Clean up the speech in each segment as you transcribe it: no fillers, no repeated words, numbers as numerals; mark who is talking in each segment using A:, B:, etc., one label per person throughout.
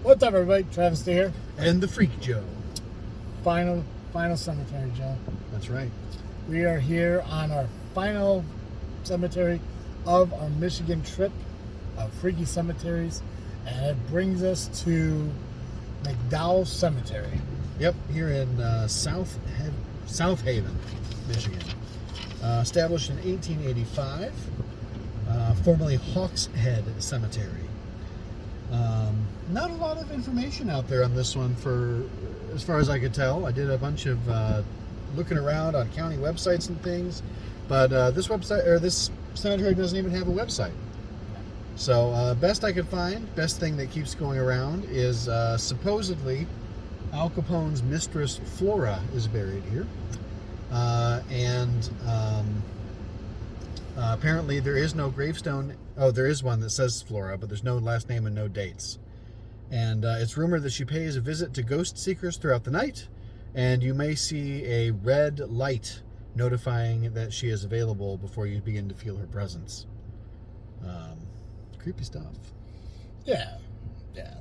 A: What's up, everybody? Travis here.
B: And the Freak Joe.
A: Final cemetery, Joe.
B: That's right.
A: We are here on our final cemetery of our Michigan trip of freaky cemeteries, and it brings us to McDowell Cemetery.
B: Yep, here in South Haven, Michigan. Established in 1885, formerly Hawks Head Cemetery. Not a lot of information out there on this one, for as far as I could tell. I did a bunch of looking around on county websites and things, but this cemetery doesn't even have a website. So best I could find, best thing that keeps going around is supposedly Al Capone's mistress Flora is buried here, and apparently there is no gravestone. Oh, there is one that says Flora, but there's no last name and no dates. And it's rumored that she pays a visit to ghost seekers throughout the night, and you may see a red light notifying that she is available before you begin to feel her presence. Creepy stuff.
A: Yeah.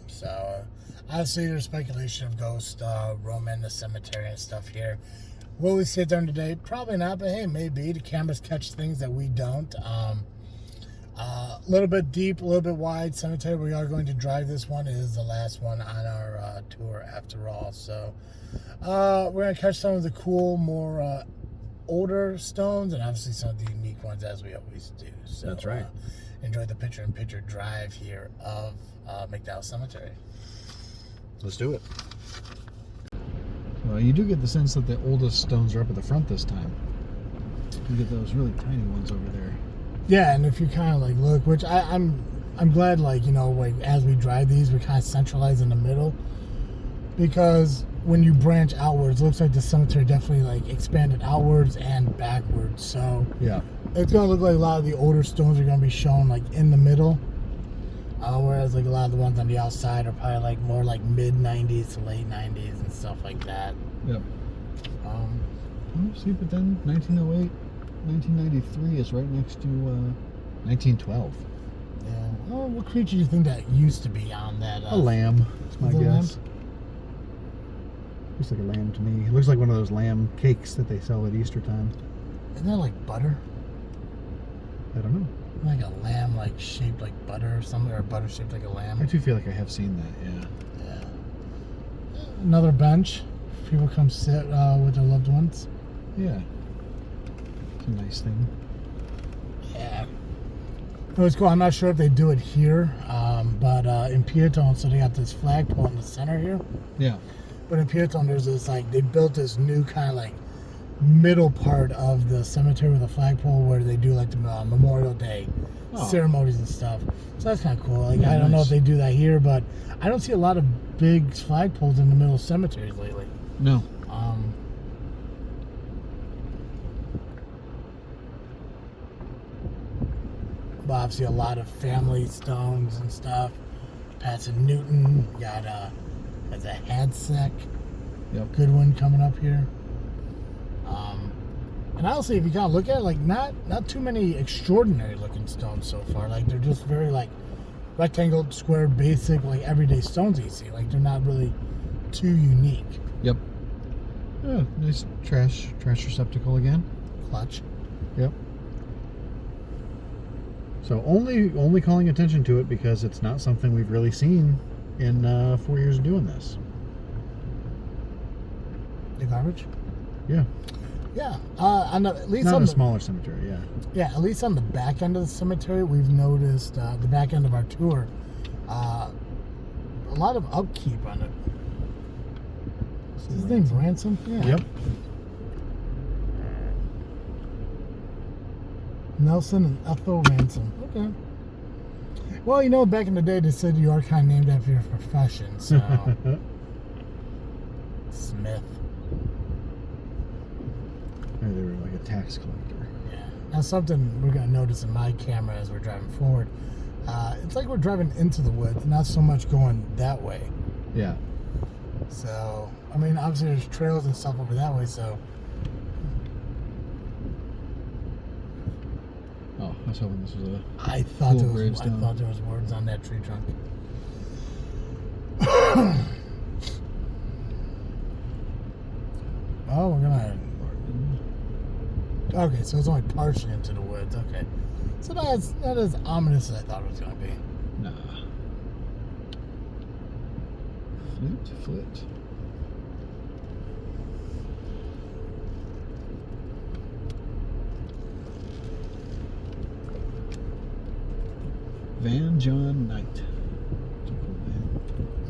A: So, obviously, there's speculation of ghosts roaming the cemetery and stuff here. Will we sit there today? Probably not, but hey, maybe. The cameras catch things that we don't. A little bit deep, a little bit wide cemetery. We are going to drive this one. It is the last one on our tour after all. So, we're going to catch some of the cool, more older stones, and obviously some of the unique ones, as we always do. So,
B: that's right.
A: Enjoy the picture-in-picture drive here of McDowell Cemetery.
B: Let's do it. Well, you do get the sense that the oldest stones are up at the front this time. You get those really tiny ones over there.
A: Yeah, and if you kind of like look, which I'm glad, like, you know, like as we drive these, we kind of centralize in the middle, because when you branch outwards, it looks like the cemetery definitely like expanded outwards and backwards. So
B: yeah,
A: it's gonna look like a lot of the older stones are gonna be shown like in the middle, whereas like a lot of the ones on the outside are probably like more like mid 90s to late 90s and stuff like that.
B: Yep. See, but then 1908, 1993 is right next to 1912.
A: Yeah. Well, what creature do you think that used to be on that?
B: A lamb. That's my guess. Looks like a lamb to me. It looks like one of those lamb cakes that they sell at Easter time.
A: Isn't that like butter?
B: I don't know.
A: Like a lamb, like shaped like butter or something, or butter shaped like a lamb.
B: I do feel like I have seen that.
A: Yeah. Another bench. People come sit with their loved ones.
B: Yeah. It's a nice thing.
A: Yeah. It was cool. I'm not sure if they do it here, but in Piéton, so they got this flagpole in the center here.
B: Yeah.
A: But in Piéton, there's this, like, they built this new kind of, like, middle part of the cemetery with a flagpole where they do, like, the Memorial Day ceremonies and stuff. So that's kind of cool. Like,
B: yeah,
A: I don't know if they do that here, but I don't see a lot of big flagpoles in the middle of cemeteries lately.
B: No.
A: But obviously a lot of family stones and stuff. Patson Newton, got has a Hadsec.
B: Yep.
A: Good one coming up here. And honestly, if you kind of look at it, like not too many extraordinary looking stones so far. Like they're just very like rectangle, square, basic, like everyday stones you see. Like they're not really too unique.
B: Yep. Yeah, nice trash receptacle again.
A: Clutch.
B: Yep. So only calling attention to it because it's not something we've really seen in 4 years of doing this.
A: The garbage?
B: Yeah.
A: Yeah. At least
B: not
A: on
B: a
A: the
B: smaller cemetery, yeah.
A: Yeah, at least on the back end of the cemetery, we've noticed the back end of our tour, a lot of upkeep on it. Is his name Ransom? Yeah.
B: Yep.
A: Nelson and Ethel Ransom. Okay. Well, you know, back in the day, they said you are kind of named after your profession, so. Smith.
B: Maybe they were like a tax collector.
A: Yeah. Now, something we're going to notice in my camera as we're driving forward, it's like we're driving into the woods, not so much going that way.
B: Yeah.
A: So, I mean, obviously there's trails and stuff over that way, so.
B: Oh, I was hoping this was a
A: I thought
B: cool
A: there was
B: gravestone.
A: words on that tree trunk. Oh, we're gonna. Okay, so it's only partially into the woods. Okay, so not as ominous as I thought it was gonna be.
B: Nah. Flit. Van John Knight.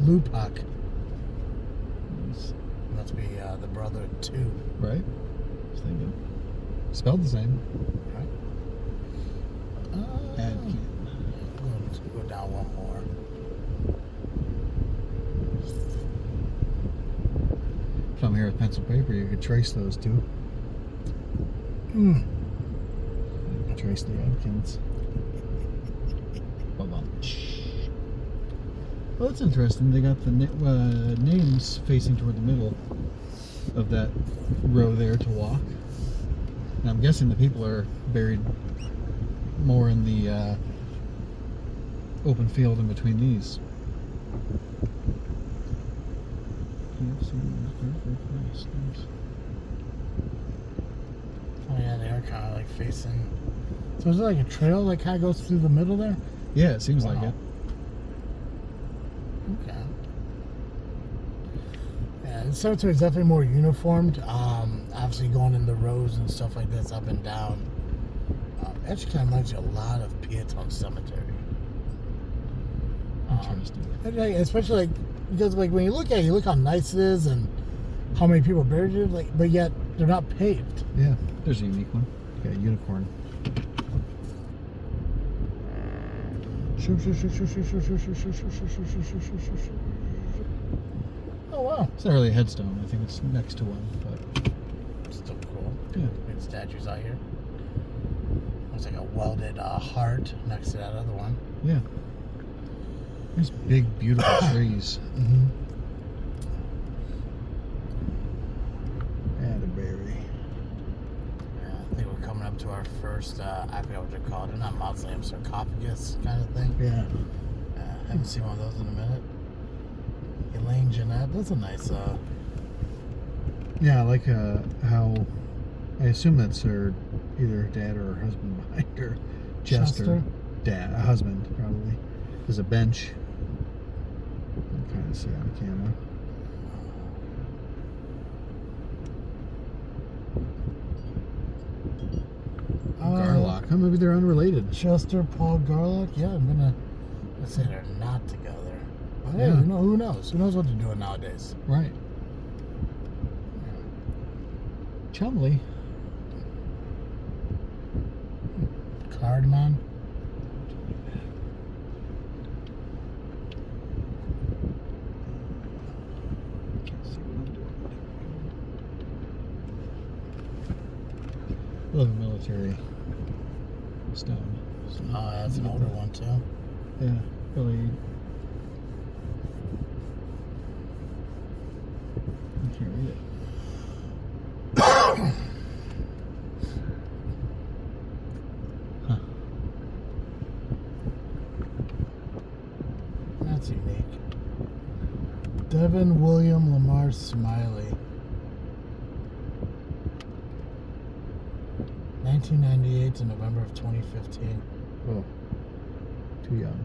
A: Lupac
B: Nice.
A: must be the brother of two.
B: Right? I was thinking. Spelled the same.
A: Right?
B: Adkin.
A: Let's go down one more.
B: Come here with pencil paper, you could trace those two.
A: Hmm.
B: You could trace the Adkins. Well, that's interesting. They got the names facing toward the middle of that row there to walk. And I'm guessing the people are buried more in the open field in between these.
A: Oh yeah, they are kind of like facing. So is it like a trail that kind of goes through the middle there?
B: Yeah, it seems like it.
A: Okay. Yeah, the cemetery is definitely more uniformed. Obviously going in the rows and stuff like this, up and down. Actually kind of reminds you a lot of Pietone Cemetery.
B: Interesting.
A: And, like, especially because when you look at it, you look how nice it is and how many people buried it, but yet they're not paved.
B: Yeah, there's a unique one. Got a unicorn.
A: Oh wow.
B: It's not really a headstone. I think it's next to one, but
A: Still cool.
B: yeah.
A: Good statues out here. Looks like a welded heart next to that other one.
B: Yeah. There's big, beautiful trees.
A: Mm-hmm.
B: Atterbury.
A: I think we're coming up to our first, I forget what they're called. They're not mausoleum, sarcophagus kind of thing.
B: Yeah.
A: Haven't seen one of those in a minute. Elaine Jeanette, that's a nice,
B: Yeah, I like how I assume that's her either dad or her husband behind her. Chester. Dad, a husband probably. There's a bench. You can kind of see on camera. Garlock. Huh, maybe they're unrelated.
A: Chester, Paul Garlock. Yeah, let's say they're not together. But hey,
B: Yeah.
A: who knows? Who knows what they're doing nowadays?
B: Right. Chumley.
A: Cardamom.
B: Love a military stone. So,
A: Oh, that's an older one too.
B: yeah, really. I can't read it. Huh.
A: That's unique. Devin William Lamar Smiley. 1998 to November of 2015.
B: Oh, too young.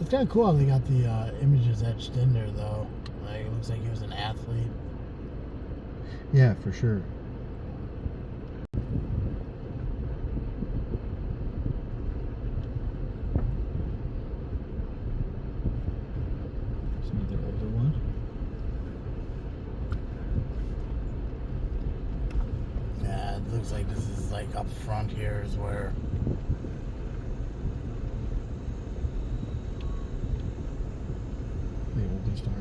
A: It's kind of cool how they got the images etched in there, though. Like, it looks like he was an athlete.
B: Yeah, for sure. There's another older one.
A: Yeah, it looks like this is like up front here is where.
B: The older star.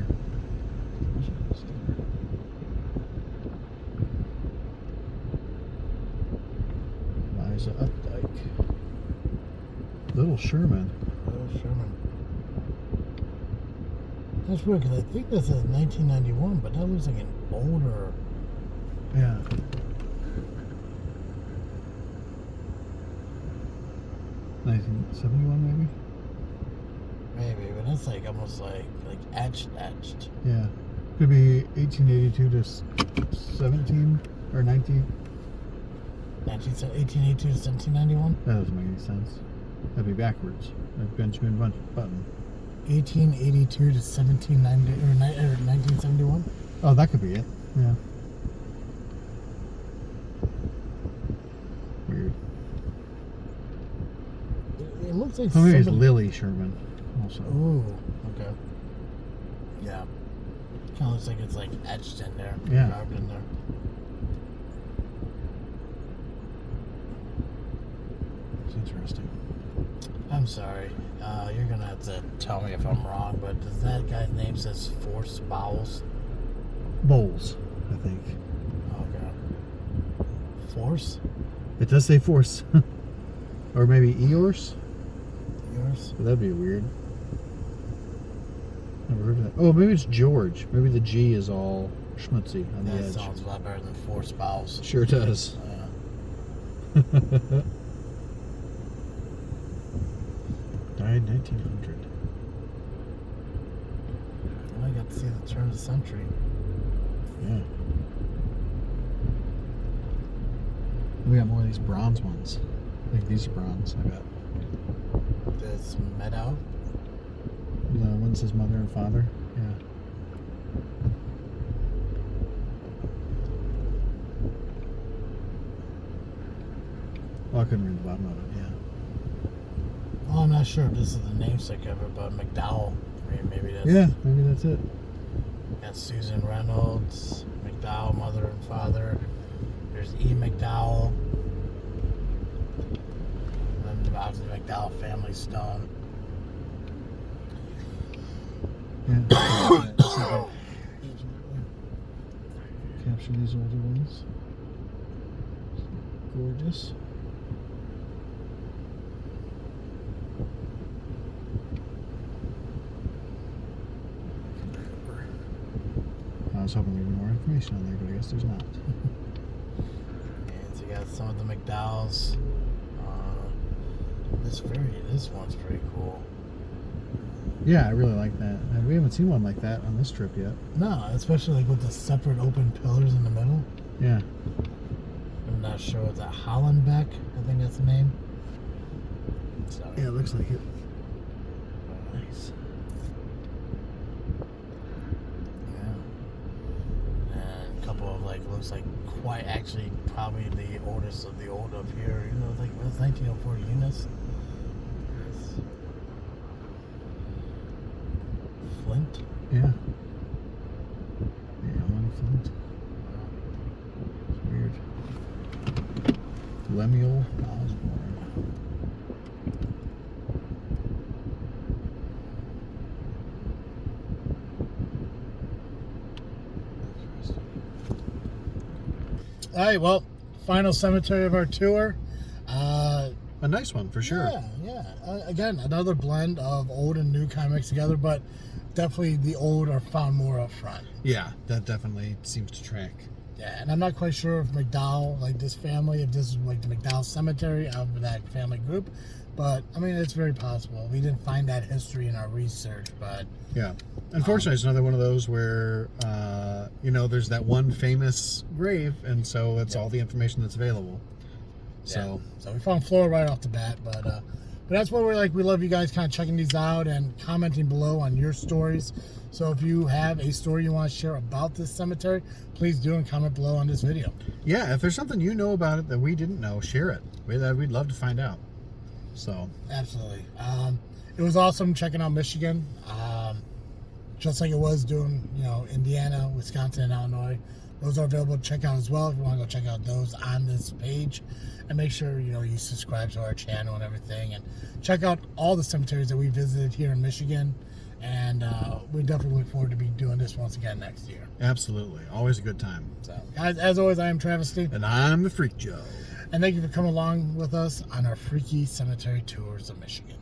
B: Liza Updike. Little Sherman.
A: Oh, Sherman. That's weird because I think this is 1991, but that looks like an older.
B: Yeah. $1971 maybe?
A: Maybe, but that's like almost like etched.
B: Yeah. Could be 1882 to 17 or 19.
A: 1882 to 1791?
B: That doesn't make any sense. That'd be backwards. Like Benjamin Button.
A: 1882 to 1790 or 1971?
B: Oh, that could be it. Yeah. Weird.
A: It looks like
B: Oh, maybe it's Lily Sherman also.
A: Ooh, okay. Yeah. Kind of looks like it's like etched in there.
B: Yeah.
A: Carved in there.
B: It's interesting.
A: I'm sorry. You're going to have to tell me if I'm wrong, but does that guy's name says Force Bowels?
B: Bowls, I think.
A: Okay. Force?
B: It does say force. Or maybe Eeyores?
A: Yours?
B: But that'd be weird. Never heard of that. Oh, maybe it's George. Maybe the G is all schmutzy on the
A: That
B: edge.
A: sounds a lot better than Force Bowels.
B: Sure does. Died 1900.
A: I got to see the turn of the century.
B: Yeah. We got more of these bronze ones. I think these are bronze, I bet.
A: This McDow.
B: The one says mother and father. Yeah. Oh, I couldn't read the bottom of it, yeah.
A: Well, I'm not sure if this is the namesake of it, but McDowell. I mean, maybe that's...
B: Yeah, maybe that's it.
A: Got Susan Reynolds, McDowell, mother and father. There's E. McDowell. And then obviously the McDowell family stone.
B: Yeah. Capture these older ones. Gorgeous. I was hoping there'd be more information on there, but I guess there's not.
A: And so you got some of the McDowells. This one's pretty cool.
B: Yeah, I really like that. We haven't seen one like that on this trip yet.
A: No, especially like with the separate open pillars in the middle.
B: Yeah.
A: I'm not sure what's that, Hollenbeck, I think that's the name. So,
B: Yeah, it looks like it. Nice.
A: yeah. And a couple of like, looks like quite actually probably the oldest of the old up here. You know, like what's 1904 Eunice? Flint?
B: Yeah. Yeah, Emily Flint. It's weird. Lemuel Osborne.
A: All right, well, final cemetery of our tour.
B: A nice one for sure.
A: Yeah. Again, another blend of old and new comics together, but definitely the old are found more up front.
B: Yeah, that definitely seems to track.
A: Yeah, and I'm not quite sure if McDowell, like this family, if this is like the McDowell Cemetery of that family group, but I mean, it's very possible. We didn't find that history in our research, but
B: Yeah. Unfortunately, it's another one of those where, there's that one famous grave, and so that's all the information that's available. So
A: we found Flora right off the bat, but that's what we're like. We love you guys kind of checking these out and commenting below on your stories. So if you have a story you want to share about this cemetery, please do and comment below on this video.
B: yeah, if there's something you know about it that we didn't know, share it. We'd love to find out. So
A: Absolutely. It was awesome checking out Michigan, just like it was doing, Indiana, Wisconsin, and Illinois. Those are available to check out as well if you want to go check out those on this page. And make sure, you subscribe to our channel and everything. And check out all the cemeteries that we visited here in Michigan. And we definitely look forward to be doing this once again next year.
B: absolutely, always a good time.
A: So, guys, as always, I am Travesty.
B: And I'm the Freak Joe.
A: And thank you for coming along with us on our freaky cemetery tours of Michigan.